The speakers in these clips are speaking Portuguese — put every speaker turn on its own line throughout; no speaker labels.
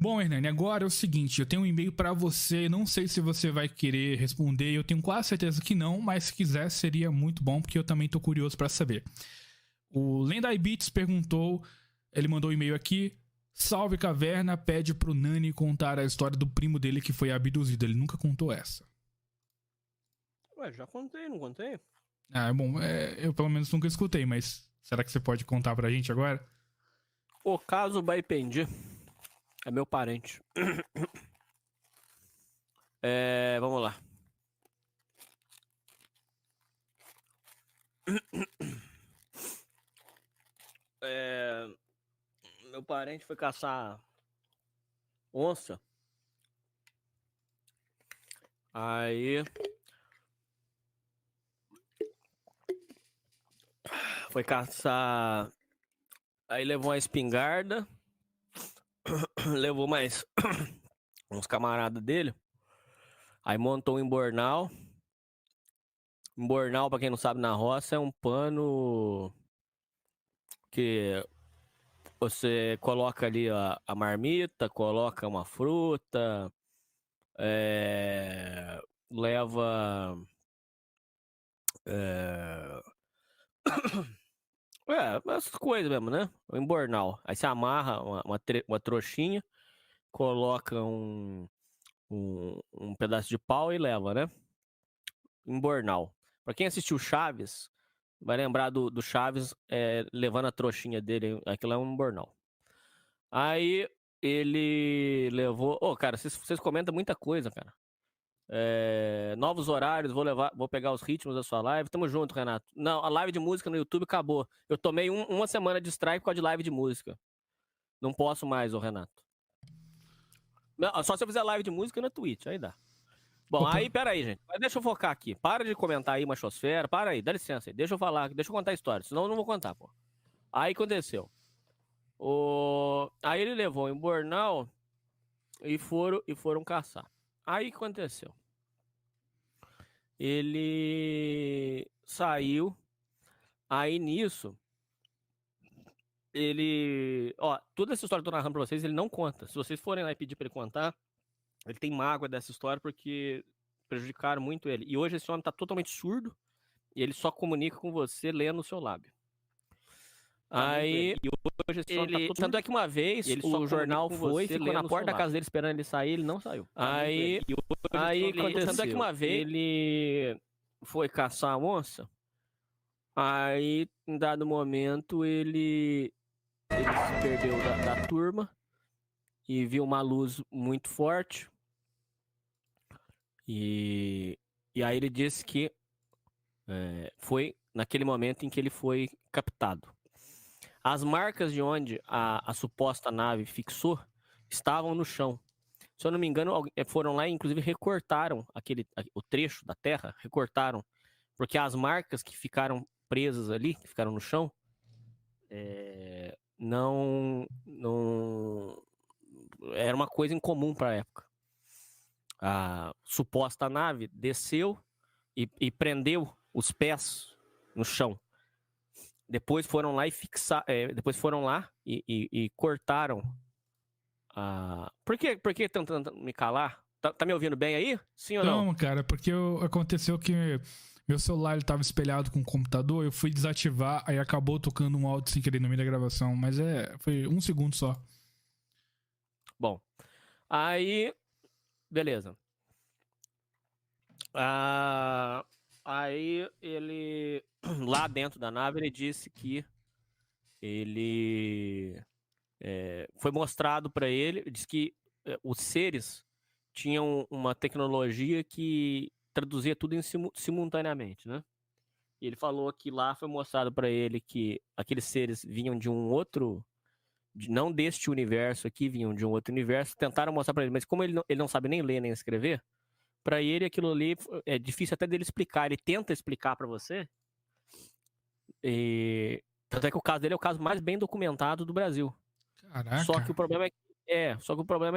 Bom, Hernani, agora é o seguinte, eu tenho um e-mail pra você, não sei se você vai querer responder, eu tenho quase certeza que não, mas se quiser seria muito bom, porque eu também tô curioso pra saber. O Lendai Beats perguntou, ele mandou um e-mail aqui, salve Caverna, pede pro Nani contar a história do primo dele que foi abduzido, ele nunca contou essa.
Ué, já contei, não contei?
Ah, bom, eu pelo menos nunca escutei, mas será que você pode contar pra gente agora?
O caso Baipendi é meu parente. Vamos lá. Meu parente foi caçar onça. Aí foi caçar. Aí levou uma espingarda. Levou mais uns camaradas dele. Aí montou um embornal. Embornal, pra quem não sabe, na roça é um pano que você coloca ali a marmita, coloca uma fruta, leva essas coisas mesmo, né? O embornal. Aí você amarra uma trouxinha, coloca um pedaço de pau e leva, né? Embornal. Pra quem assistiu Chaves, vai lembrar do Chaves levando a trouxinha dele. Aquilo é um embornal. Aí ele levou... cara, vocês comentam muita coisa, cara. Novos horários, vou pegar os ritmos da sua live. Tamo junto, Renato. Não, a live de música no YouTube acabou. Eu tomei uma semana de strike por causa de live de música. Não posso mais, Renato. Não, só se eu fizer live de música na Twitch, aí dá. Bom,
Opa.
aí, peraí, gente. Mas deixa eu focar aqui. Para de comentar aí, machosfera. Para aí, dá licença aí. Deixa eu falar, deixa eu contar a história. Senão eu não vou contar, pô. Aí aconteceu. Aí ele levou em Bornal e foram caçar. Aí aconteceu. Ele saiu. Aí nisso, ele... toda essa história que eu tô narrando pra vocês, ele não conta. Se vocês forem lá e pedir pra ele contar, ele tem mágoa dessa história porque prejudicaram muito ele. E hoje esse homem tá totalmente surdo e ele só comunica com você lendo o seu lábio. Aí, hoje esse homem tá totalmente... Tanto é que uma vez o jornal foi, ficou na porta da casa dele esperando ele sair, ele não saiu. Aí aconteceu. Tanto é que uma vez ele foi caçar a onça. Aí, em dado momento, ele se perdeu da turma e viu uma luz muito forte. E aí ele disse que foi naquele momento em que ele foi captado. As marcas de onde a suposta nave fixou estavam no chão. Se eu não me engano, foram lá e inclusive recortaram o trecho da terra, recortaram, porque as marcas que ficaram presas ali, que ficaram no chão, não era uma coisa incomum para a época. A suposta nave desceu e prendeu os pés no chão. Depois foram lá e cortaram a... Por que estão tentando me calar? Tá me ouvindo bem aí? Sim ou não?
Não, cara, porque aconteceu que meu celular ele tava espelhado com o computador, eu fui desativar, aí acabou tocando um áudio sem querer no meio da gravação, mas foi 1 segundo só.
Bom, aí, beleza. Aí ele, lá dentro da nave, ele disse que ele foi mostrado para ele, disse que os seres tinham uma tecnologia que traduzia tudo simultaneamente, né? E ele falou que lá foi mostrado para ele que aqueles seres vinham de um outro, não deste universo aqui, vinham de um outro universo. Tentaram mostrar para ele, mas como ele não sabe nem ler nem escrever, para ele aquilo ali é difícil até dele explicar. Ele tenta explicar para você. E tanto é que o caso dele é o caso mais bem documentado do Brasil.
Caraca.
Só que o problema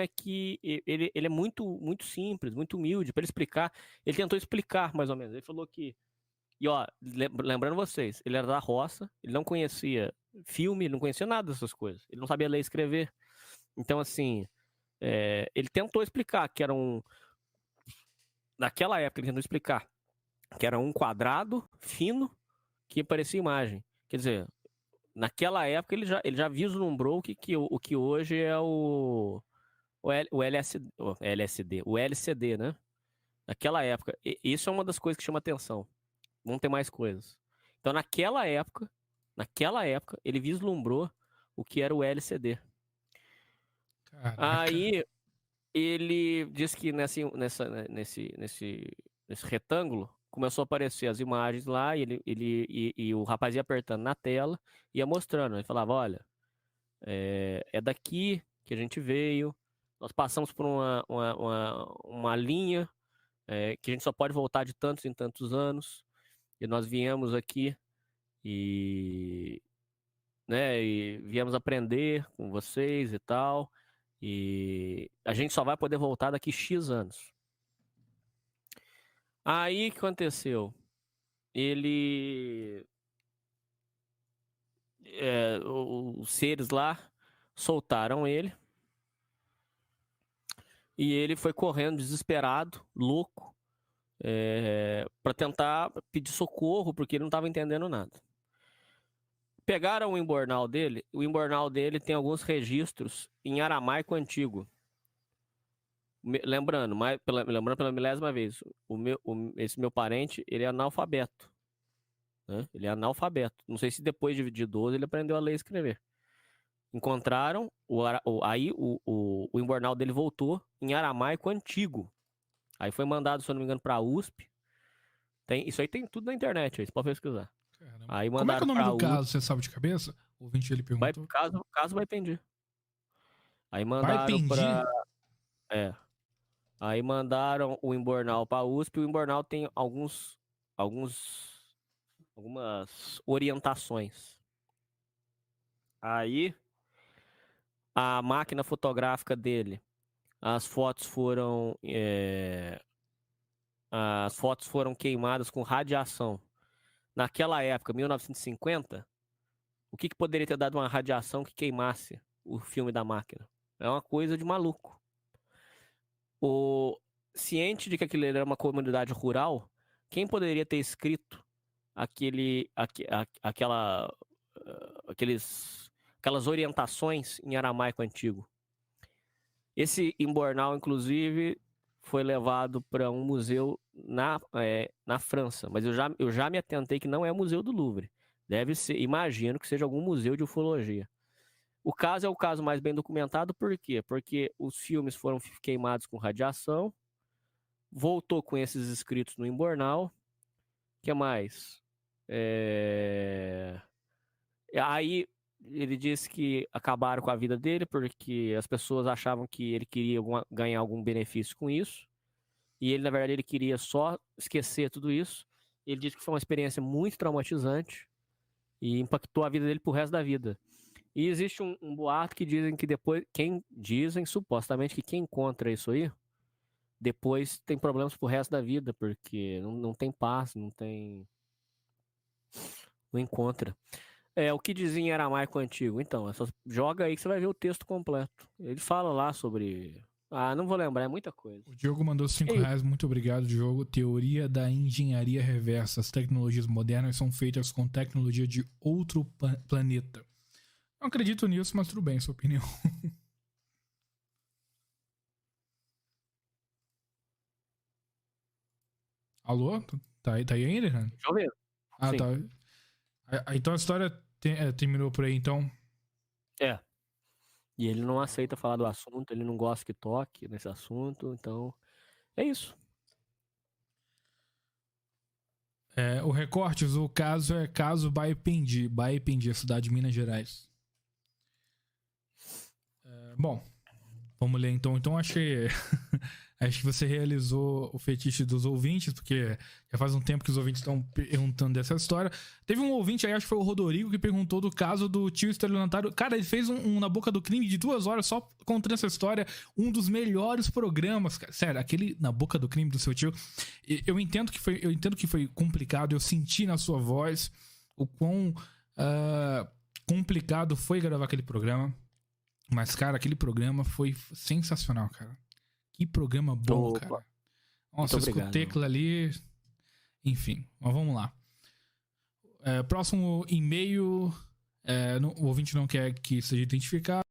é que ele é muito, muito simples, muito humilde para ele explicar. Ele tentou explicar mais ou menos. Ele falou que... E lembrando vocês, ele era da roça, ele não conhecia filme, ele não conhecia nada dessas coisas. Ele não sabia ler e escrever. Então, assim, Ele tentou explicar que era naquela época ele tentou explicar que era um quadrado fino que parecia imagem. Quer dizer, naquela época ele já vislumbrou o que hoje é o LSD, o LCD, né? Naquela época. Isso é uma das coisas que chama atenção. Vão ter mais coisas. Então, naquela época, ele vislumbrou o que era o LCD.
Caraca.
Aí, ele disse que nesse retângulo começou a aparecer as imagens lá e o rapaz ia apertando na tela, ia mostrando. Ele falava, olha, é daqui que a gente veio, nós passamos por uma linha que a gente só pode voltar de tantos em tantos anos, e nós viemos aqui e viemos aprender com vocês e tal, e a gente só vai poder voltar daqui X anos. Aí o que aconteceu? Os seres lá soltaram ele e ele foi correndo desesperado, louco, para tentar pedir socorro porque ele não estava entendendo nada. Pegaram o embornal dele. O embornal dele tem alguns registros em aramaico antigo. Lembrando pela milésima vez, esse meu parente, ele é analfabeto. Né? Ele é analfabeto. Não sei se depois de idoso ele aprendeu a ler e escrever. Encontraram, aí o embornal dele voltou em aramaico antigo. Aí foi mandado, se eu não me engano, para a USP. Isso aí tem tudo na internet, aí você pode pesquisar. Aí
Como é que é o nome do
USP,
caso, você sabe de cabeça? O ouvinte ele perguntou.
Caso vai pedir. Aí mandaram para... Aí mandaram o embornal para a USP. O embornal tem algumas orientações. Aí a máquina fotográfica dele, as fotos foram queimadas com radiação. Naquela época, 1950, o que poderia ter dado uma radiação que queimasse o filme da máquina? É uma coisa de maluco. Ciente de que aquilo era uma comunidade rural, quem poderia ter escrito aquelas orientações em aramaico antigo? Esse embornal, inclusive, foi levado para um museu na França, mas eu já me atentei que não é o Museu do Louvre. Deve ser, imagino que seja algum museu de ufologia. O caso é o caso mais bem documentado, por quê? Porque os filmes foram queimados com radiação, voltou com esses escritos no embornal. O que mais? Aí ele disse que acabaram com a vida dele porque as pessoas achavam que ele queria ganhar algum benefício com isso. E ele, na verdade, ele queria só esquecer tudo isso. Ele disse que foi uma experiência muito traumatizante e impactou a vida dele pro resto da vida. E existe um boato que dizem que depois... supostamente, que quem encontra isso aí, depois tem problemas pro resto da vida, porque não tem paz, não encontra. O que dizia em aramaico antigo? Então, só joga aí que você vai ver o texto completo. Ele fala lá sobre... não vou lembrar, é muita coisa.
O Diogo mandou R$5, muito obrigado, Diogo. Teoria da engenharia reversa. As tecnologias modernas são feitas com tecnologia de outro planeta. Não acredito nisso, mas tudo bem, sua opinião. Alô? Tá aí ainda, Renan?
Deixa eu ver. Sim.
Tá. Então a história terminou por aí, então?
E ele não aceita falar do assunto, ele não gosta que toque nesse assunto, então é isso.
O recortes, o caso é caso Baipendi, a cidade de Minas Gerais. Bom, vamos ler então. Então acho que você realizou o fetiche dos ouvintes, porque já faz um tempo que os ouvintes estão perguntando dessa história. Teve um ouvinte aí, acho que foi o Rodrigo, que perguntou do caso do tio estelionatário. Cara, ele fez um Na Boca do Crime de 2 horas só contando essa história. Um dos melhores programas, cara. Sério, aquele Na Boca do Crime do seu tio. Eu entendo que foi complicado. Eu senti na sua voz o quão complicado foi gravar aquele programa. Mas, cara, aquele programa foi sensacional, cara. Que programa bom,
Opa.
cara. Nossa, eu escutei aquilo ali. Enfim, mas vamos lá. Próximo e-mail. O ouvinte não quer que seja identificado.